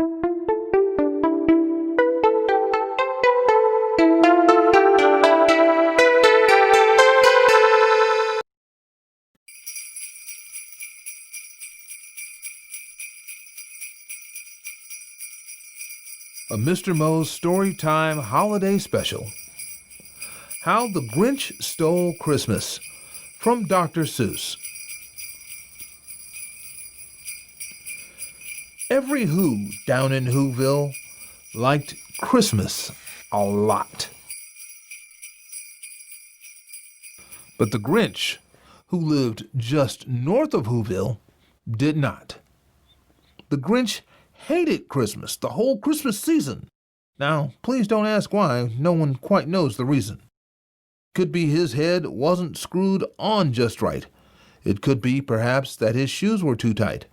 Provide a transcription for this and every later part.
A Mr. Moe's Storytime Holiday Special. How the Grinch Stole Christmas, from Dr. Seuss. Every Who down in Whoville liked Christmas a lot. But the Grinch, who lived just north of Whoville, did not. The Grinch hated Christmas, the whole Christmas season. Now, please don't ask why. No one quite knows the reason. Could be his head wasn't screwed on just right. It could be, perhaps, that his shoes were too tight.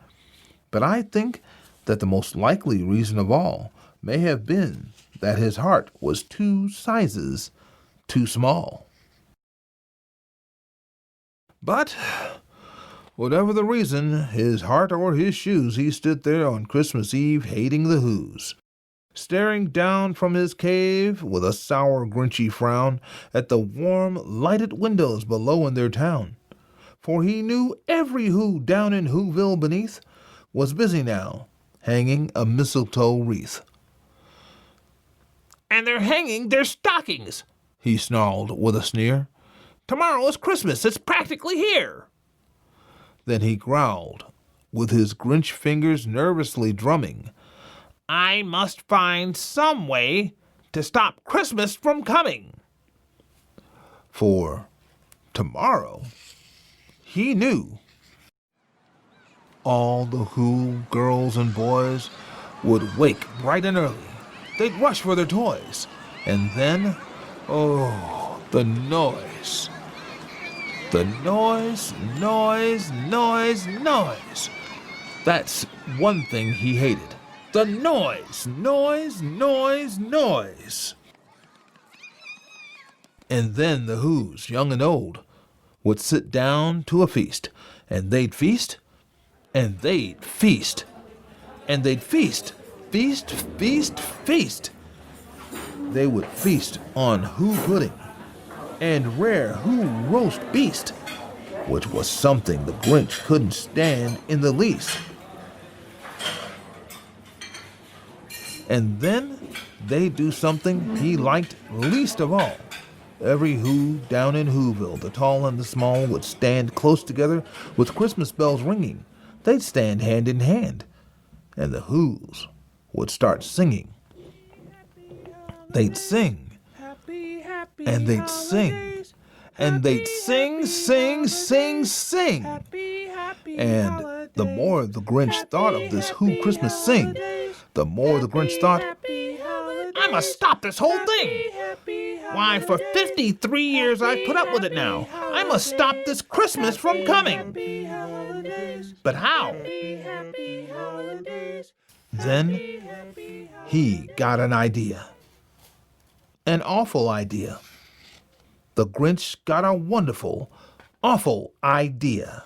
But I think that the most likely reason of all may have been that his heart was 2 sizes too small. But whatever the reason, his heart or his shoes, he stood there on Christmas Eve hating the Whos, staring down from his cave with a sour, grinchy frown at the warm, lighted windows below in their town. For he knew every Who down in Whoville beneath was busy now, hanging a mistletoe wreath. "And they're hanging their stockings," he snarled with a sneer. "Tomorrow is Christmas, it's practically here." Then he growled, with his Grinch fingers nervously drumming, "I must find some way to stop Christmas from coming." For tomorrow, he knew, all the Who girls and boys would wake bright and early. They'd rush for their toys. And then, oh, the noise. The noise, noise, noise, noise. That's one thing he hated. The noise, noise, noise, noise. And then the Whos, young and old, would sit down to a feast. And they'd feast, and they'd feast, and they'd feast, feast, feast, feast. They would feast on Who pudding and rare Who roast beast, which was something the Grinch couldn't stand in the least. And then they'd do something he liked least of all. Every Who down in Whoville, the tall and the small, would stand close together with Christmas bells ringing. They'd stand hand in hand, and the Whos would start singing. They'd sing, and they'd sing, and they'd sing, sing, sing, sing. And the more the Grinch thought of this Who Christmas sing, the more the Grinch thought, "I must stop this whole thing. Why, for 53 years I've put up with it now. I must stop this Christmas from coming." But how? Then he got an idea. An awful idea. The Grinch got a wonderful, awful idea.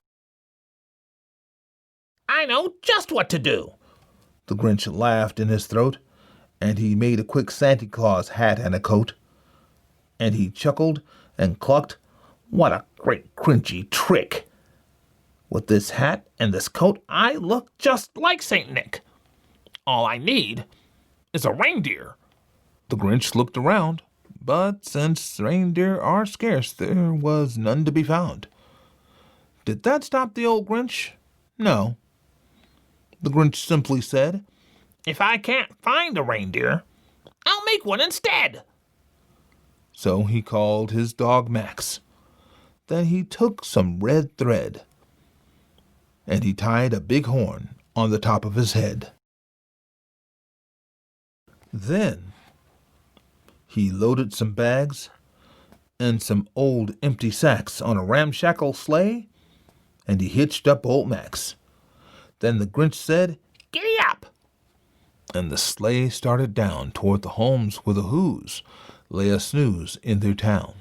"I know just what to do." The Grinch laughed in his throat, and he made a quick Santa Claus hat and a coat. And he chuckled and clucked, "What a great Grinchy trick! With this hat and this coat, I look just like Saint Nick. All I need is a reindeer." The Grinch looked around, but since reindeer are scarce, there was none to be found. Did that stop the old Grinch? No. The Grinch simply said, "If I can't find a reindeer, I'll make one instead." So he called his dog Max. Then he took some red thread, and he tied a big horn on the top of his head. Then he loaded some bags and some old empty sacks on a ramshackle sleigh, and he hitched up old Max. Then the Grinch said, "Giddy up!" And the sleigh started down toward the homes where the Whos lay a snooze in their town.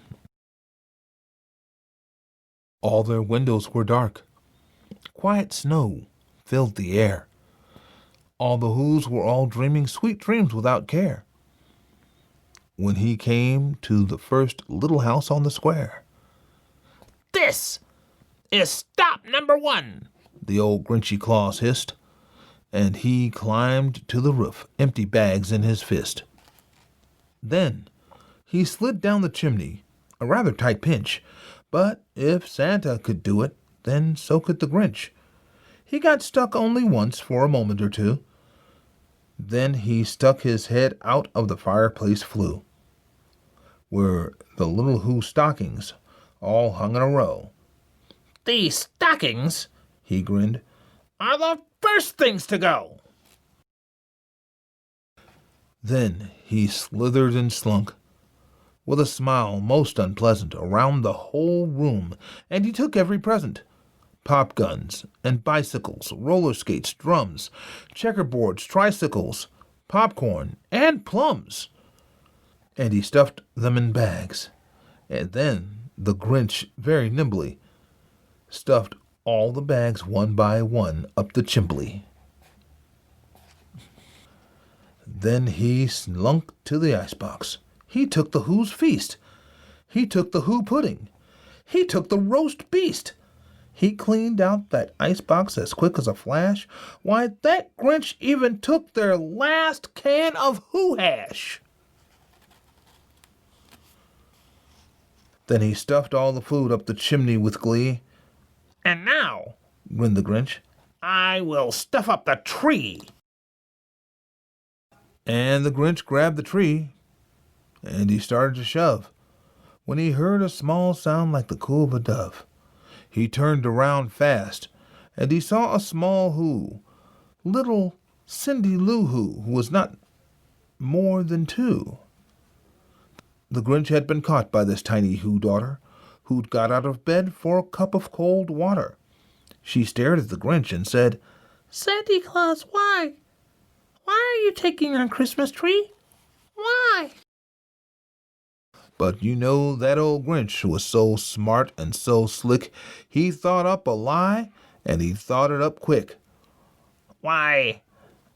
All their windows were dark. Quiet snow filled the air. All the Whos were all dreaming sweet dreams without care when he came to the first little house on the square. "This is stop number 1," the old Grinchy Claus hissed, and he climbed to the roof, empty bags in his fist. Then he slid down the chimney, a rather tight pinch, but if Santa could do it, then so could the Grinch. He got stuck only once for a moment or two. Then he stuck his head out of the fireplace flue, where the little Who stockings all hung in a row. "These stockings," he grinned, "are the first things to go." Then he slithered and slunk, with a smile most unpleasant, around the whole room, and he took every present. Pop guns and bicycles, roller skates, drums, checkerboards, tricycles, popcorn, and plums. And he stuffed them in bags. And then the Grinch, very nimbly, stuffed all the bags one by one up the chimbley. Then he slunk to the icebox. He took the Who's feast. He took the Who pudding. He took the roast beast. He cleaned out that icebox as quick as a flash. Why, that Grinch even took their last can of Who hash. Then he stuffed all the food up the chimney with glee. "And now," grinned the Grinch, "I will stuff up the tree." and the Grinch grabbed the tree, and he started to shove, when he heard a small sound like the coo of a dove. He turned around fast, and he saw a small Who, little Cindy Lou Who was not more than 2. The Grinch had been caught by this tiny Who daughter, who'd got out of bed for a cup of cold water. She stared at the Grinch and said, "Santa Claus, why? Why are you taking our Christmas tree? Why?" But you know that old Grinch was so smart and so slick, he thought up a lie, and he thought it up quick. "Why,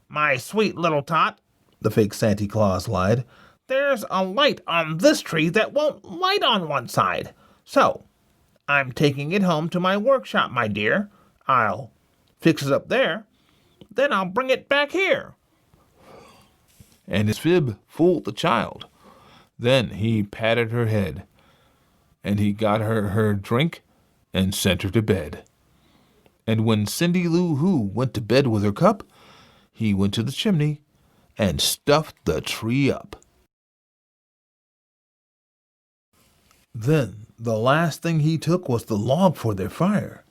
my sweet little tot," the fake Santa Claus lied, "there's a light on this tree that won't light on one side. So, I'm taking it home to my workshop, my dear. I'll fix it up there, then I'll bring it back here." And his fib fooled the child. Then he patted her head, and he got her drink and sent her to bed. And when Cindy Lou Who went to bed with her cup, he went to the chimney and stuffed the tree up. Then the last thing he took was the log for their fire.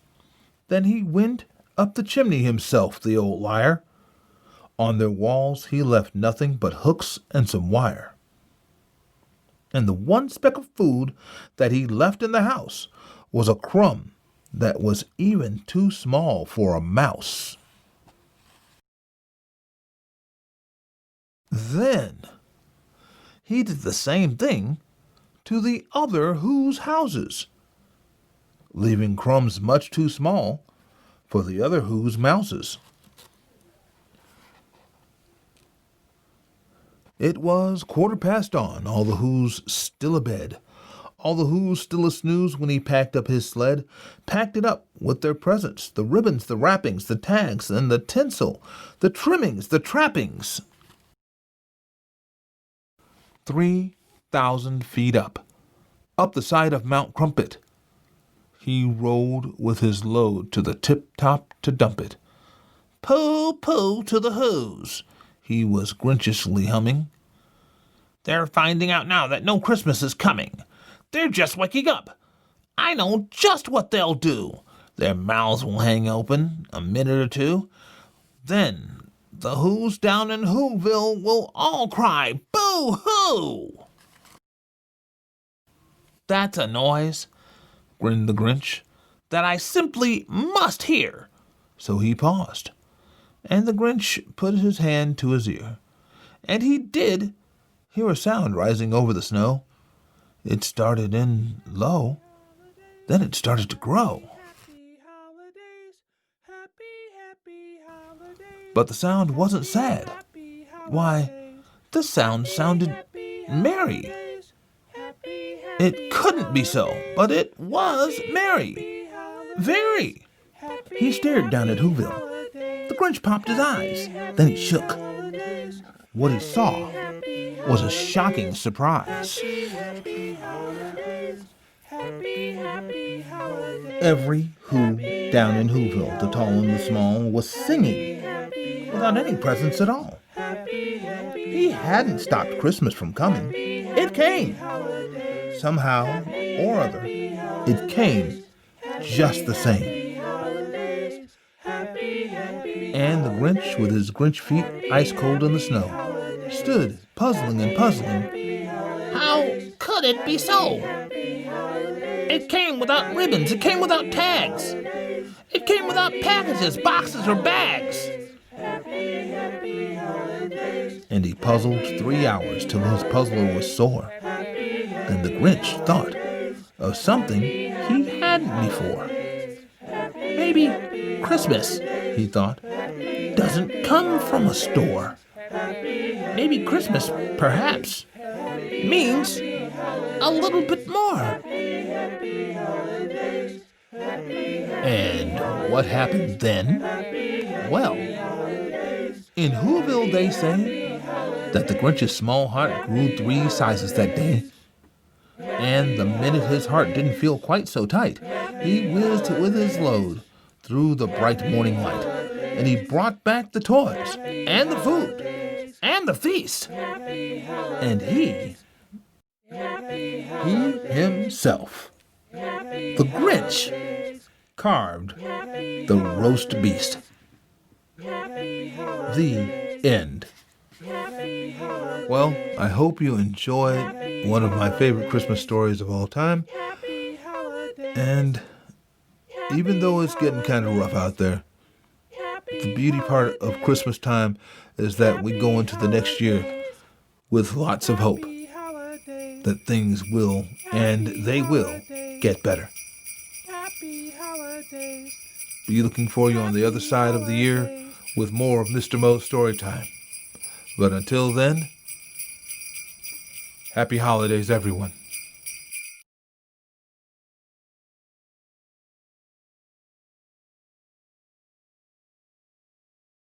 Then he went up the chimney himself, the old liar. On their walls he left nothing but hooks and some wire. And the one speck of food that he left in the house was a crumb that was even too small for a mouse. Then he did the same thing to the other Who's houses, leaving crumbs much too small for the other Who's mouses. It was 1:15, all the Who's still abed, all the Who's still a snooze when he packed up his sled, packed it up with their presents, the ribbons, the wrappings, the tags, and the tinsel, the trimmings, the trappings. 3,000 feet up the side of Mount Crumpet, he rode with his load to the tip-top to dump it. "Pooh, pooh to the Who's," he was grinchishly humming. "They're finding out now that no Christmas is coming. They're just waking up. I know just what they'll do. Their mouths will hang open a minute or two. Then the Who's down in Whoville will all cry, 'Boo-hoo!'" "That's a noise," grinned the Grinch, "that I simply must hear." So he paused, and the Grinch put his hand to his ear, and he did hear a sound rising over the snow. It started in low, then it started to grow. Happy holidays, happy, happy holidays. But the sound wasn't sad. Why, the sound sounded merry. It couldn't be so, but it was merry. Very. He stared down at Whoville. The Grinch popped his eyes. Then he shook. What he saw was a shocking surprise. Every Who down in Whoville, the tall and the small, was singing without any presents at all. He hadn't stopped Christmas from coming. It came. Somehow or other, it came just the same. And the Grinch, with his Grinch feet ice cold in the snow, stood puzzling and puzzling. How could it be so? It came without ribbons. It came without tags. It came without packages, boxes, or bags. And he puzzled 3 hours till his puzzler was sore. Then the Grinch thought of something he hadn't before. Maybe Christmas, he thought, doesn't come from a store. Maybe Christmas, perhaps, means a little bit more. And what happened then? Well, in Whoville they say that the Grinch's small heart grew 3 sizes that day. And the minute his heart didn't feel quite so tight, he whizzed with his load through the bright morning light, and he brought back the toys, and the food, and the feast. And he himself, the Grinch, carved the roast beast. The end. Well, I hope you enjoyed one of my favorite Christmas stories of all time. And even though it's getting kind of rough out there, the beauty part of Christmas time is that we go into the next year with lots of hope that things will, and they will, get better. Be looking for you on the other side of the year with more of Mr. Mo's story time. But until then, happy holidays, everyone.